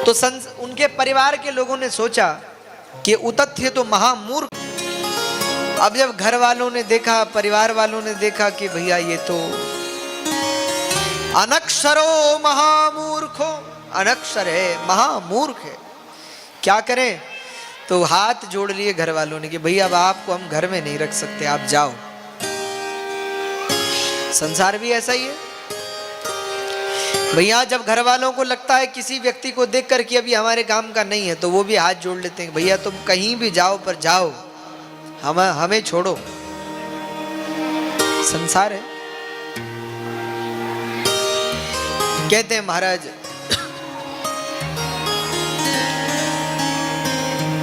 तो उनके परिवार के लोगों ने सोचा कि उतथ्य तो महामूर्ख। अब जब घर वालों ने देखा, परिवार वालों ने देखा कि भैया ये तो अनक्षरो महामूर्खो, अनक्षर है, महामूर्ख है, क्या करें। तो हाथ जोड़ लिए घर वालों ने कि भैया अब आपको हम घर में नहीं रख सकते, आप जाओ। संसार भी ऐसा ही है भैया, जब घर वालों को लगता है किसी व्यक्ति को देखकर कि अभी हमारे काम का नहीं है, तो वो भी हाथ जोड़ लेते हैं, भैया तुम कहीं भी जाओ पर जाओ, हमें छोड़ो। संसार है। कहते हैं महाराज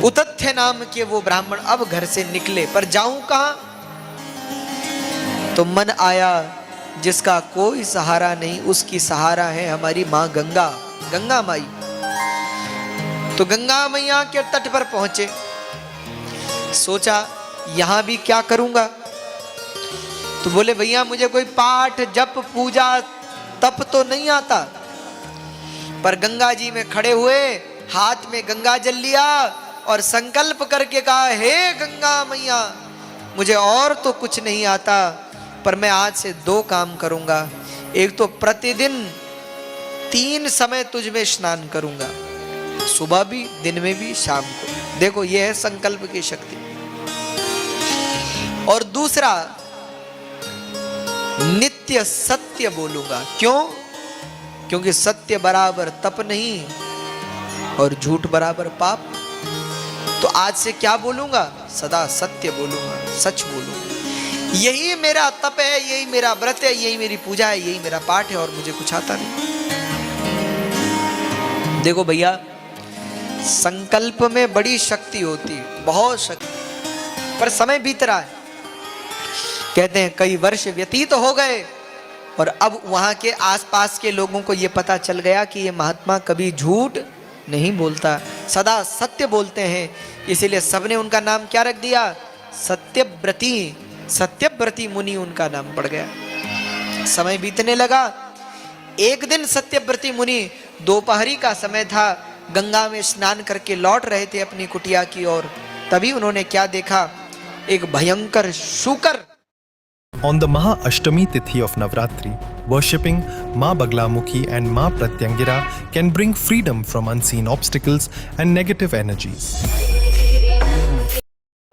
उतथ्य नाम के वो ब्राह्मण अब घर से निकले, पर जाऊं कहां। तो मन आया जिसका कोई सहारा नहीं, उसकी सहारा है हमारी मां गंगा, गंगा माई। तो गंगा मैया के तट पर पहुंचे, सोचा यहां भी क्या करूंगा। तो बोले भैया मुझे कोई पाठ जप पूजा तप तो नहीं आता, पर गंगा जी में खड़े हुए, हाथ में गंगा जल लिया और संकल्प करके कहा, हे गंगा मैया मुझे और तो कुछ नहीं आता, पर मैं आज से 2 काम करूंगा। एक तो प्रतिदिन 3 समय तुझ में स्नान करूंगा, सुबह भी, दिन में भी, शाम को। देखो यह है संकल्प की शक्ति। और दूसरा, नित्य सत्य बोलूंगा। क्यों? क्योंकि सत्य बराबर तप नहीं और झूठ बराबर पाप। तो आज से क्या बोलूंगा? सदा सत्य बोलूंगा, सच बोलूंगा। यही मेरा तप है, यही मेरा व्रत है, यही मेरी पूजा है, यही मेरा पाठ है, और मुझे कुछ आता नहीं। देखो भैया, संकल्प में बड़ी शक्ति होती है, बहुत शक्ति। पर समय बीत रहा है। कहते हैं कई वर्ष व्यतीत हो गए और अब वहां के आसपास के लोगों को यह पता चल गया कि ये महात्मा कभी झूठ नहीं बोलता, सदा सत्य बोलते हैं। इसीलिए सबने उनका नाम क्या रख दिया? सत्यव्रती। सत्यव्रती मुनि उनका नाम पड़ गया। समय बीतने लगा। एक दिन सत्यव्रती मुनि, दोपहरी का समय था, गंगा में स्नान करके लौट रहे थे अपनी कुटिया की ओर। तभी उन्होंने क्या देखा? एक भयंकर शूकर। On the Maha Ashtami Tithi of Navratri, worshipping Ma Baglamukhi and Ma Pratyangira can bring freedom from unseen obstacles and negative energies.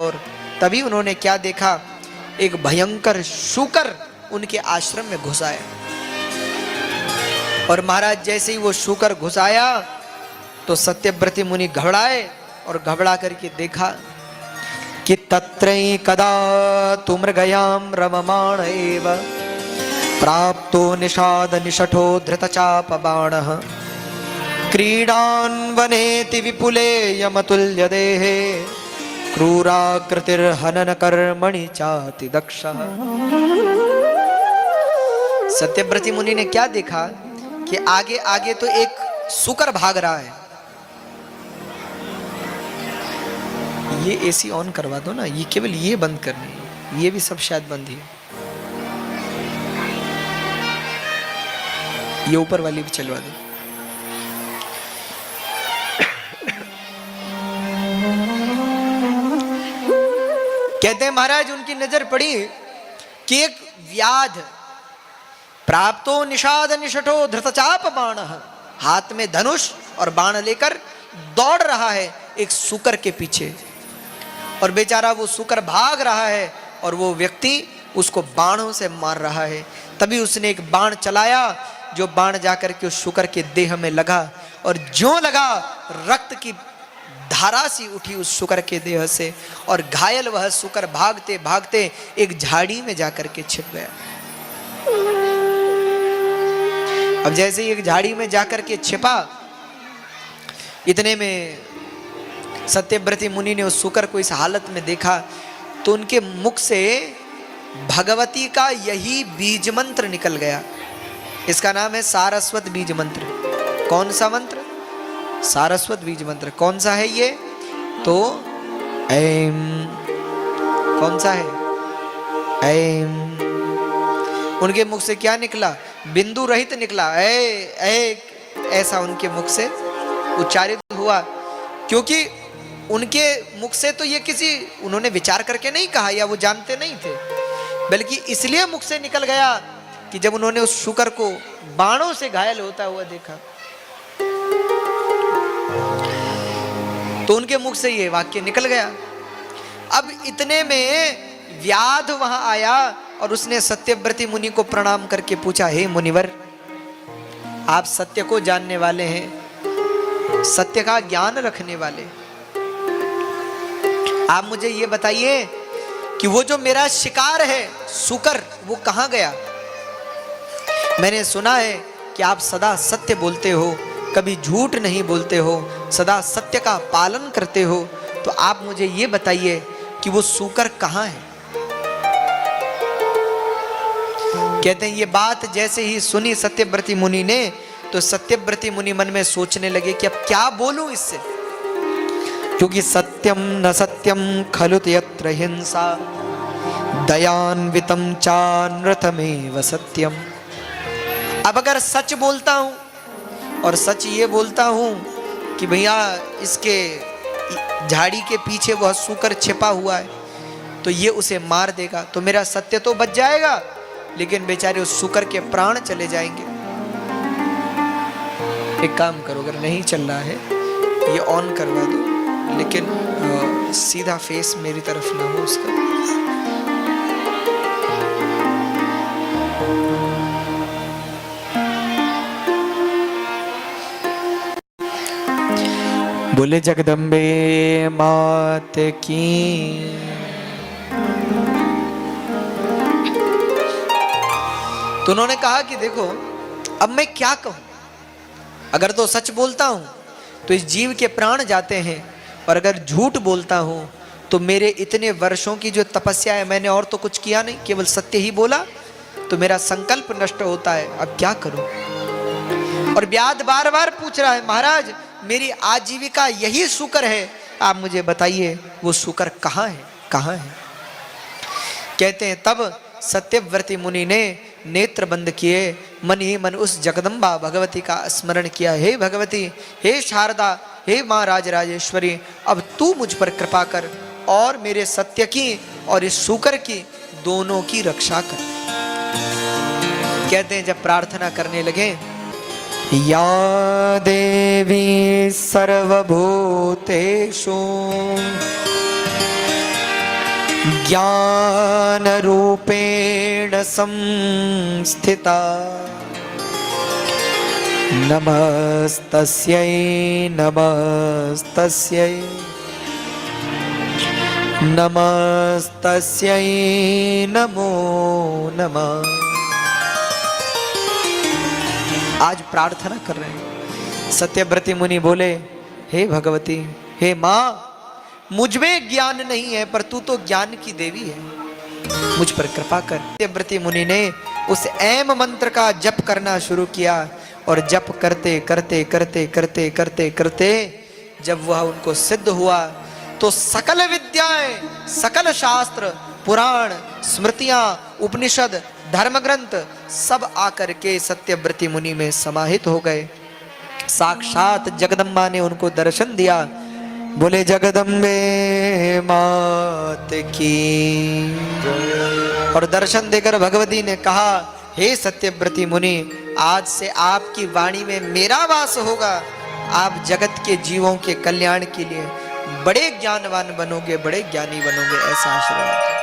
और तभी उन्होंने क्या देखा? एक भयंकर शूकर उनके आश्रम में घुस आया। और महाराज जैसे ही वो शूकर घुस आया तो सत्यव्रती मुनि घबराए और घबरा करके देखा कि तत्रैव कदा तु मृगयां रममाण एव प्राप्तो निषाद निषठो धृतचापबाणः क्रीडान् वनेति विपुले यमतुल्य देहे क्रूराकृतिर्हनन कर्मणि चाति दक्षः। सत्यव्रती मुनि ने क्या देखा कि आगे आगे तो एक शूकर भाग रहा है। ये एसी ऑन करवा दो ना, ये केवल ये बंद करनी है, ये भी सब शायद बंद ही है। ये ऊपर वाली भी चलवा दो। कहते हैं महाराज उनकी नजर पड़ी कि एक व्याध प्राप्तो निषाद निषठो धृतचाप बाण, हाथ में धनुष और बाण लेकर दौड़ रहा है एक शूकर के पीछे। और बेचारा वो शूकर भाग रहा है और वो व्यक्ति उसको बाणों से मार रहा है। तभी उसने एक बाण चलाया, जो बाण जाकर के उस शूकर के देह में लगा, और ज्यों लगा रक्त की धारा सी उठी उस शूकर के देह से, और घायल वह शूकर भागते भागते एक झाड़ी में जाकर के छिप गया। अब जैसे ही एक झाड़ी में जाकर के छिपा, इतने में सत्यव्रती मुनि ने उस शूकर को इस हालत में देखा तो उनके मुख से भगवती का यही बीज मंत्र निकल गया। इसका नाम है सारस्वत बीज मंत्र। कौन सा मंत्र? सारस्वत बीज मंत्र। कौन सा है ये? तो ऐम। कौन सा है? ऐम। उनके मुख से क्या निकला? बिंदु रहित निकला। ऐ ऐसा उनके मुख से उच्चारित हुआ, क्योंकि उनके मुख से तो ये उन्होंने विचार करके नहीं कहा या वो जानते नहीं थे, बल्कि इसलिए मुख से निकल गया कि जब उन्होंने उस शूकर को बाणों से घायल होता हुआ देखा तो उनके मुख से ये वाक्य निकल गया। अब इतने में व्याध वहां आया और उसने सत्यव्रती मुनि को प्रणाम करके पूछा, हे मुनिवर, आप सत्य को जानने वाले हैं, सत्य का ज्ञान रखने वाले, आप मुझे ये बताइए कि वो जो मेरा शिकार है शूकर, वो कहां गया? मैंने सुना है कि आप सदा सत्य बोलते हो, कभी झूठ नहीं बोलते हो, सदा सत्य का पालन करते हो, तो आप मुझे ये बताइए कि वो शूकर कहां है? कहते हैं ये बात जैसे ही सुनी सत्यव्रती मुनि ने, तो सत्यव्रती मुनि मन में सोचने लगे कि अब क्या बोलूं इससे, क्योंकि सत्यम न सत्यम खलु यत्र हिंसा दयान्वितम चानृतमेव सत्यम। अब अगर सच बोलता हूं और सच ये बोलता हूं कि भैया इसके झाड़ी के पीछे वह शूकर छिपा हुआ है, तो ये उसे मार देगा, तो मेरा सत्य तो बच जाएगा, लेकिन बेचारे उस शूकर के प्राण चले जाएंगे। एक काम करो, अगर नहीं चल रहा है ये ऑन करवा दो, लेकिन सीधा फेस मेरी तरफ ना हो उसका। बोले जगदम्बे मात की। तो उन्होंने कहा कि देखो अब मैं क्या कहूं, अगर तो सच बोलता हूं तो इस जीव के प्राण जाते हैं, और अगर झूठ बोलता हूं तो मेरे इतने वर्षों की जो तपस्या है, मैंने और तो कुछ किया नहीं, केवल सत्य ही बोला, तो मेरा संकल्प नष्ट होता है, अब क्या करूं? और व्याध बार बार पूछ रहा है, महाराज मेरी आजीविका यही शूकर है, आप मुझे बताइए वो शूकर कहाँ है, कहाँ है? कहते हैं तब सत्यव्रती मुनि ने नेत्र बंद किए, मन ही मन उस जगदम्बा भगवती का स्मरण किया, हे भगवती, हे शारदा, हे माँ राजराजेश्वरी, अब तू मुझ पर कृपा कर और मेरे सत्य की और इस शूकर की दोनों की रक्षा कर। कहते हैं जब प्रार्थना करने लगे, या देवी सर्वभूतेषु ज्ञान रूपेण संस्थिता, नमस्तस्यै नमस्तस्यै नमस्तस्यै नमो नमः। आज प्रार्थना कर रहे हैं। सत्यव्रती मुनि बोले, हे भगवती, हे माँ, मुझ में ज्ञान नहीं है, पर तू तो ज्ञान की देवी है, मुझ पर कृपा कर। सत्यव्रती मुनि ने उस ऐम मंत्र का जप करना शुरू किया, और जप करते करते करते करते करते करते जब वह उनको सिद्ध हुआ, तो सकल विद्याएं, सकल शास्त्र, पुराण, स्मृतियां, उपनिषद, धर्म ग्रंथ सब आकर के सत्यव्रती मुनि में समाहित हो गए। साक्षात जगदम्बा ने उनको दर्शन दिया। बोले जगदम्बे मात की। और दर्शन देकर भगवती ने कहा, हे सत्यव्रती मुनि, आज से आपकी वाणी में मेरा वास होगा, आप जगत के जीवों के कल्याण के लिए बड़े ज्ञानवान बनोगे, बड़े ज्ञानी बनोगे, ऐसा आशीर्वाद।